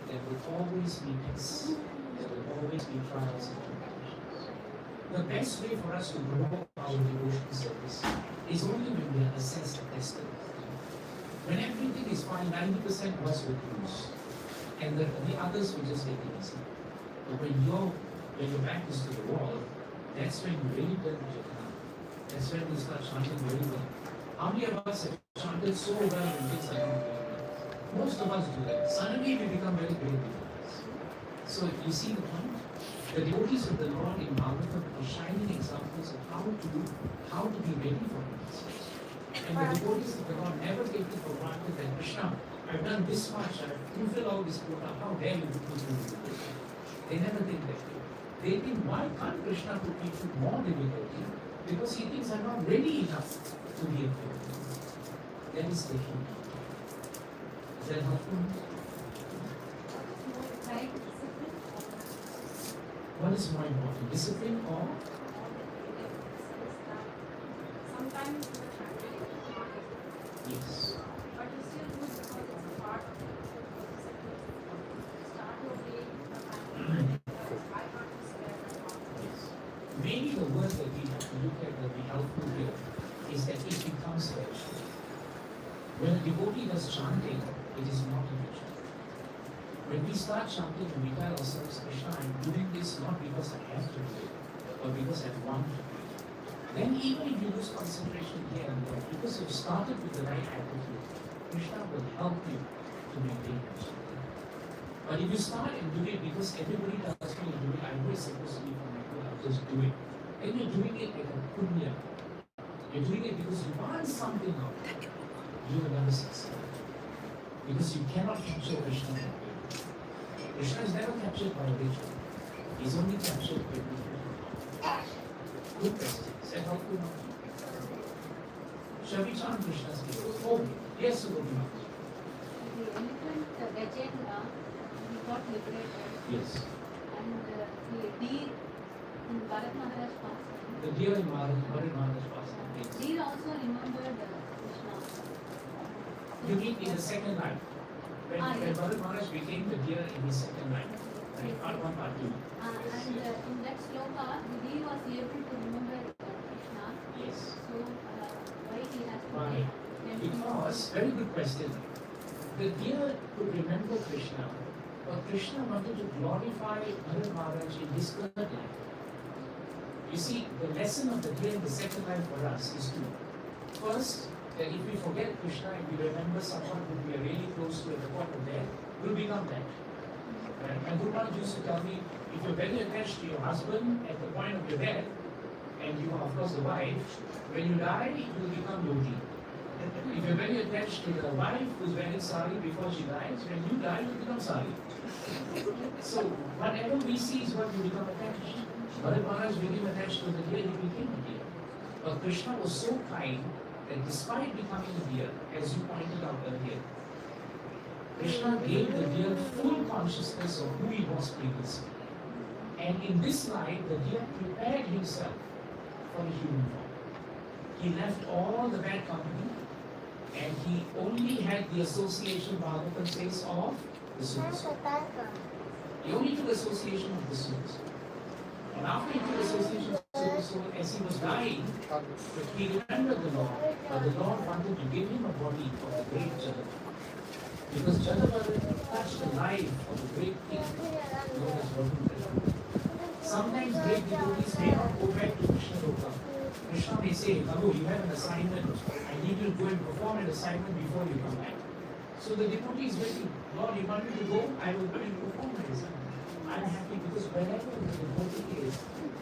there will always be tests, there will always be trials and tribulations. The best way for us to grow our devotion service is only when we are assessed and tested. When everything is fine, 90% of us will lose, and the others will just take it easy. But when your back is to the wall, that's when you really turn to your hand. That's when you start chanting very well. How many of us have chanted so well when things are not going well? Most of us do that. Suddenly we become very great devotees. So you see the point? The devotees of the Lord in Bhagavatam are shining examples of how to be ready for themselves. And the devotees of the Lord never take it for granted that Krishna, I've done this much, I've fulfilled all this quota, how dare you put me through this? They never think that way. They think, why can't Krishna put me through more difficulty? Because he thinks I'm not ready enough to be a devotee. That is the key. Is that helpful? What is more important, discipline or? Sometimes you are chanting, Yes. but you still do because it's a part of it. Start your day, I can't spare that part. Yes. Maybe the word that we have to look at that be helpful here is that it becomes habitual. When a devotee does chanting, it is not habitual. When we start chanting and we tell ourselves, Krishna, I'm doing this not because I have to do it, but because I want to do it. Then even if you lose concentration here and there, because you've started with the right attitude, Krishna will help you to maintain that. But if you start and do it because everybody tells me to do it, I know it's supposed to be for my good, I'll just do it. And you're doing it like a punya. You're doing it because you want something out of it. You will never succeed. Because you cannot capture Krishna that way. Krishna is never captured by a ritual. He's only captured by movement. Good question. Is that helpful? Shall we chant Krishna's name? Oh, yes, Govindas. The elephant Gajendra, he got liberated, Yes. and the deer in Bharat Maharaj Pastime, The deer in Maharaj Pastime. Yes. deer also remembered Krishna. You mean in the second life? When Bharat Maharaj became the deer in his second life. Right? Part 1, part 2. And in that sloka, the deer was able to remember Krishna. Yes. So why he has to Right. Because, very good question. The deer could remember Krishna, but Krishna wanted to glorify Bharat Maharaj in his third life. You see, the lesson of the deer in the second life for us is two. First, that if we forget Krishna and we remember someone who we are really close to at the point of death, we'll become that. Right? My Guru Maharaj used to tell me, if you're very attached to your husband at the point of your death, and you are of course the wife, when you die, you will become yogi. If you're very attached to the wife who's wearing sari before she dies, when you die, you become sari. So whatever we see is what you become attached. Bharat Maharaj became attached to the deer, he became a deer. But Krishna was so kind that despite becoming a deer, as you pointed out earlier, Krishna gave the deer full consciousness of who he was previously. And in this life, the deer prepared himself for the human form. He left all the bad company and he only had the association, Bhagavatam says, of the souls. He only took association of the souls. And after he took association of the soul, as he was dying, he remembered the Lord, but the Lord wanted to give him a body of the great Jadava. Because Jadava touched the life of a great king known as Govindas. Sometimes great devotees may not go back to Krishna Loka. Krishna may say, Babu, you have an assignment. I need you to go and perform an assignment before you come back. So the devotee is waiting. Lord, you want me to go? I will go and perform my assignment. I'm happy because wherever the devotee is,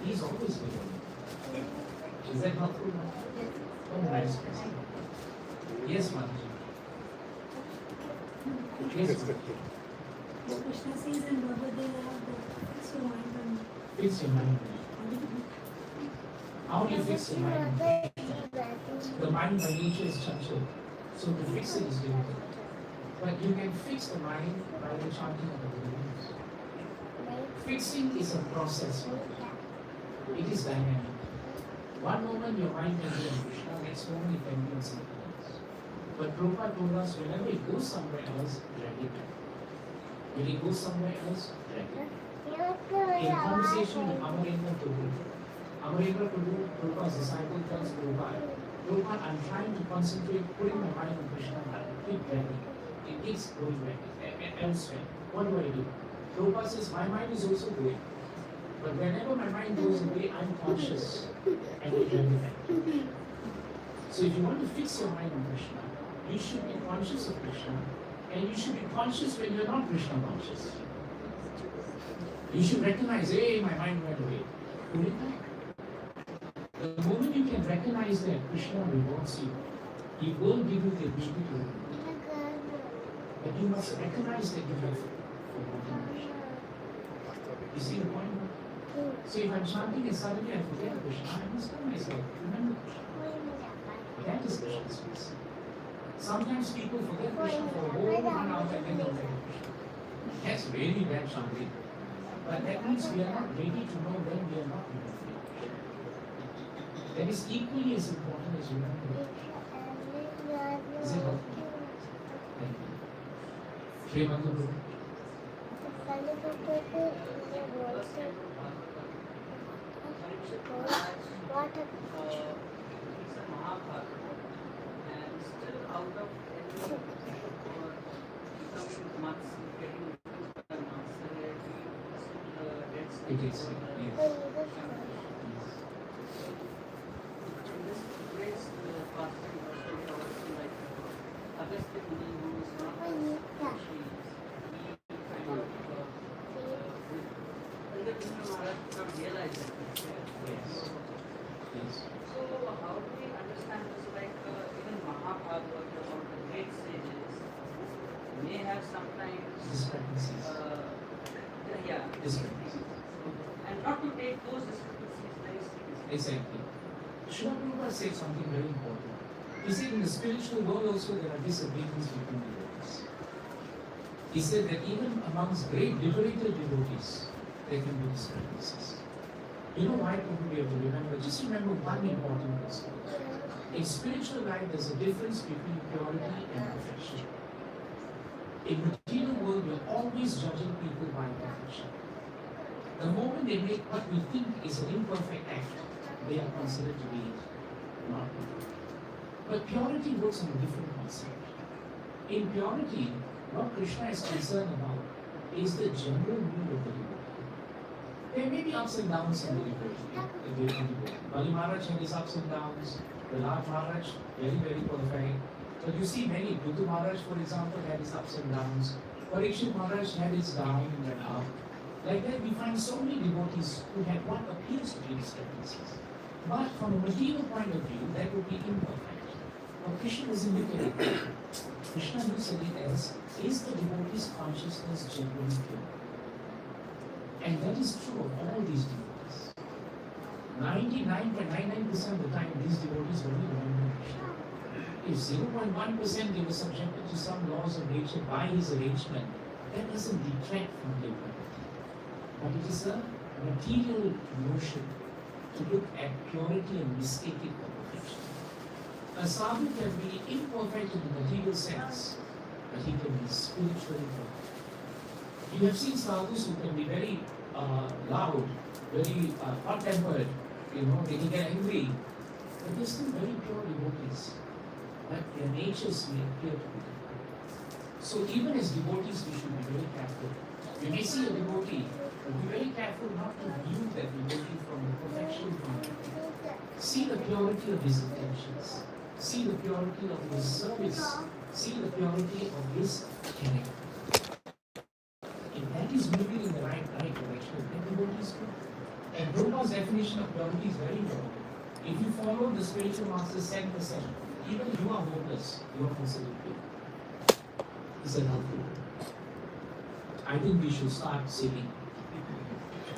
he's always with me. Is that not true? Oh, nice. Yes, Mataji. Yes. Krishna says in Bhagavad Gita, fix your mind on me. Fix your mind. How do you fix your mind? The mind by nature is chanchal, so to fix it is difficult. But you can fix the mind by the chanting of the Govindas. Fixing is a process. It is dynamic. One moment your mind can be on Krishna, next moment it can be on something else. But Prabhupada told us whenever it goes somewhere else, drag it back. When it goes somewhere else, drag it back. In conversation with Amarendra Prabhu, Amarendra Prabhu, Prabhupada's disciple, tells Prabhupada, Prabhupada, I'm trying to concentrate, putting my mind on Krishna, but I keep dragging. It keeps going back elsewhere. What do? Prabhupada says, my mind is also going. But whenever my mind goes away, I'm conscious and I drag it back. So if you want to fix your mind on Krishna, you should be conscious of Krishna, and you should be conscious when you're not Krishna conscious. You should recognize, hey, my mind went away. Put it back. The moment you can recognize that Krishna rewards you, he will give you the ability to remember. But you must recognize that you have forgotten Krishna. You see the point? So if I'm chanting and suddenly I forget Krishna, I must tell myself, remember Krishna. That is Krishna's space. Sometimes people forget Krishna for a whole 1 hour and then they'll forget Krishna. That's really bad chanting. But that means we are not ready to know when we are not remembering Krishna. That is equally as important as remembering Krishna. Is it helpful? Thank you. Shri Mandu. And still out of any some months getting months It is. Yes. this breaks the fasting also like Agastya Muni who is not actually he kind of and the Krishna Maharaj did not realize that. Yes. Yes. So how do we understand this? Like even Mahabharata about the great sages may have sometimes Discrepancies. yeah, Discrepancies. and not to take those discrepancies very seriously. Exactly. Srila Prabhupada said something very important. He said in the spiritual world also there are disagreements between devotees. He said that even amongst great liberated devotees, there can be discrepancies. You know why Prabhu we have to remember? Just remember one important principle. In spiritual life, there's a difference between purity and perfection. In material world, we're always judging people by perfection. The moment they make what we think is an imperfect act, they are considered to be not perfect. But purity works on a different concept. In purity, what Krishna is concerned about is the general mood of the devotee. There may be ups and downs in the devotee. Bali Maharaj had his ups and downs. Prahlad Maharaj, very, very perfect. But you see many, Buddha Maharaj, for example, had his ups and downs. Parikshit Maharaj had his down and up. Like that, we find so many devotees who had what appears to be discrepancies. But from a material point of view, that would be imperfect. But Krishna doesn't look at it. Krishna looks at it as, is the devotee's consciousness genuinely pure? And that is true of all these devotees. 99.99% of the time, these devotees only remember Krishna. If 0.1% they were subjected to some laws of nature by his arrangement, that doesn't detract from their purity. But it is a material notion to look at purity and mistake it for perfection. A sadhu can be imperfect in the material sense, but he can be spiritually perfect. You have seen sadhus who can be very loud, very hot-tempered, they can get angry, but they're still very pure devotees. But their natures may appear to be different. So even as devotees, we should be very careful. We may see a devotee, but be very careful not to view that devotee from the perfection point of view. See the purity of his intentions. See the purity of his service. See the purity of his character. If that is moving in the right direction, then devotee is good. And Prabhupada's definition of purity is very important. If you follow the spiritual master's 10%, even you are hopeless, you are considered pure. Is that helpful? I think we should start saving.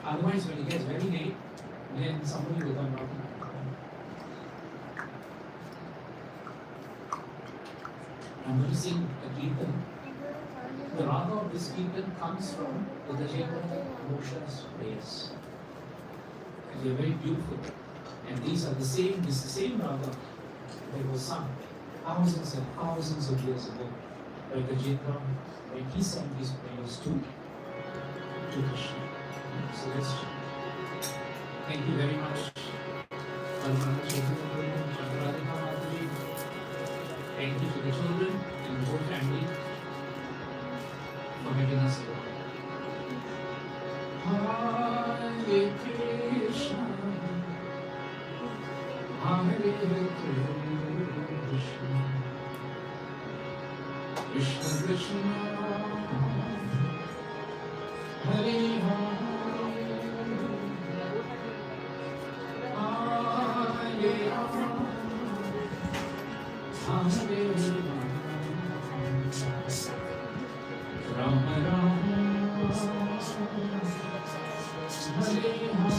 Otherwise, when it gets very late, then somebody will come knocking. I'm going to sing a Kirtan. The raga of this Kirtan comes from the Gajendra Mosha's prayers. And they're very beautiful. And these are this is the same raga that was sung thousands and thousands of years ago by Gajendra when he sang these prayers to Krishna. So let's check. Thank you very much. Thank you to the children and the whole family for having us here. Hare Krishna, Hare Krishna, Krishna Krishna, Hare Hare, Hare Rama Rama, Hare Hare.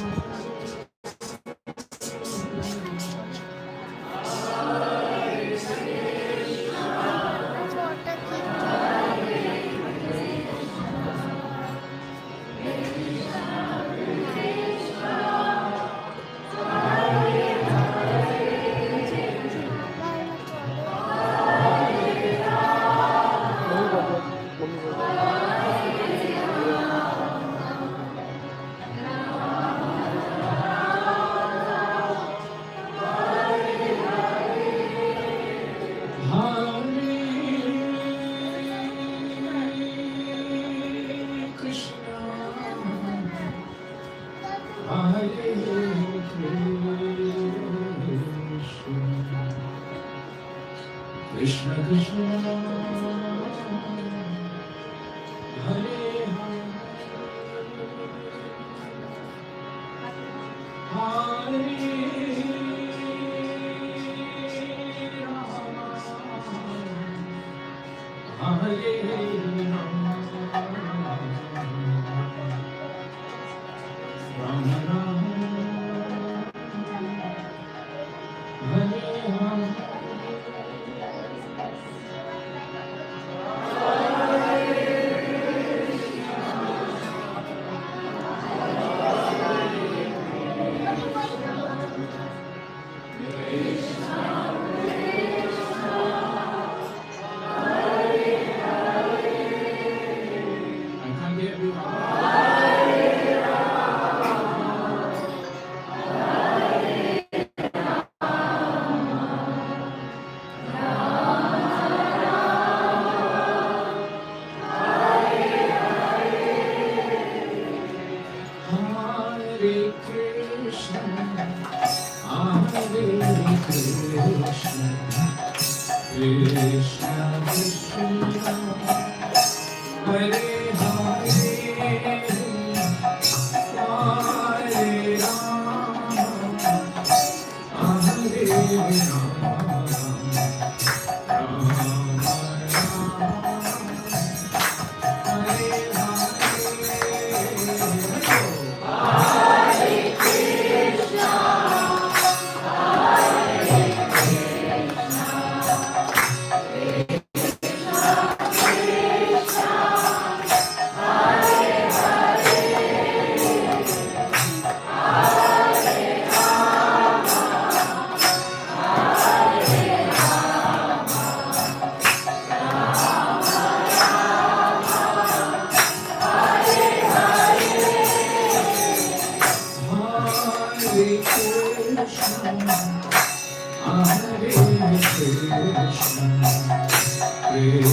Krishna Krishna, Hare Hare, Hare Rama, Rama Rama, Hare Hare. Hare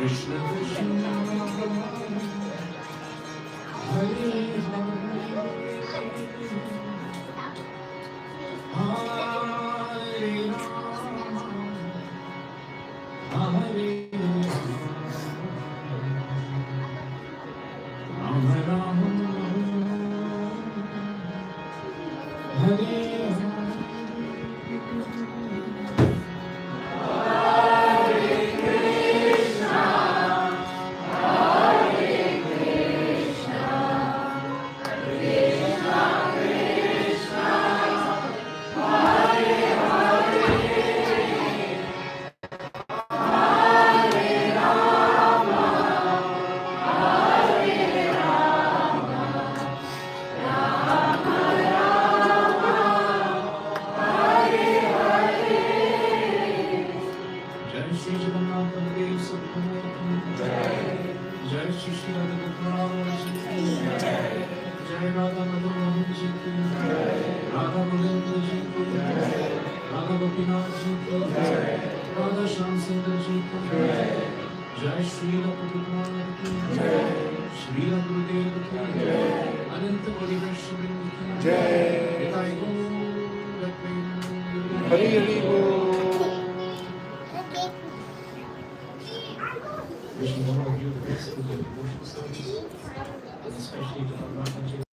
Krishna Krishna Hare Hare Hare Rama Rama Hare Jai Shri Jagannath Baladev Subhanath Jai Shri Shri Radha Gopal Ji Ki Jai Radha Madhu Mohan Ji Ki Radha Govinda Ji Ki Radha Gopinath Ji Ki Radha Shyam Sundar Ji Ki Jai Shri Radha Gopal Ki Shri Radha Gurudev Ki Ananta Kori Vaishnav Ki Jai. Nitai Gaur Prem Hari Hari Bol. Wishing all of you the best with your devotional service, and especially to Bhagwan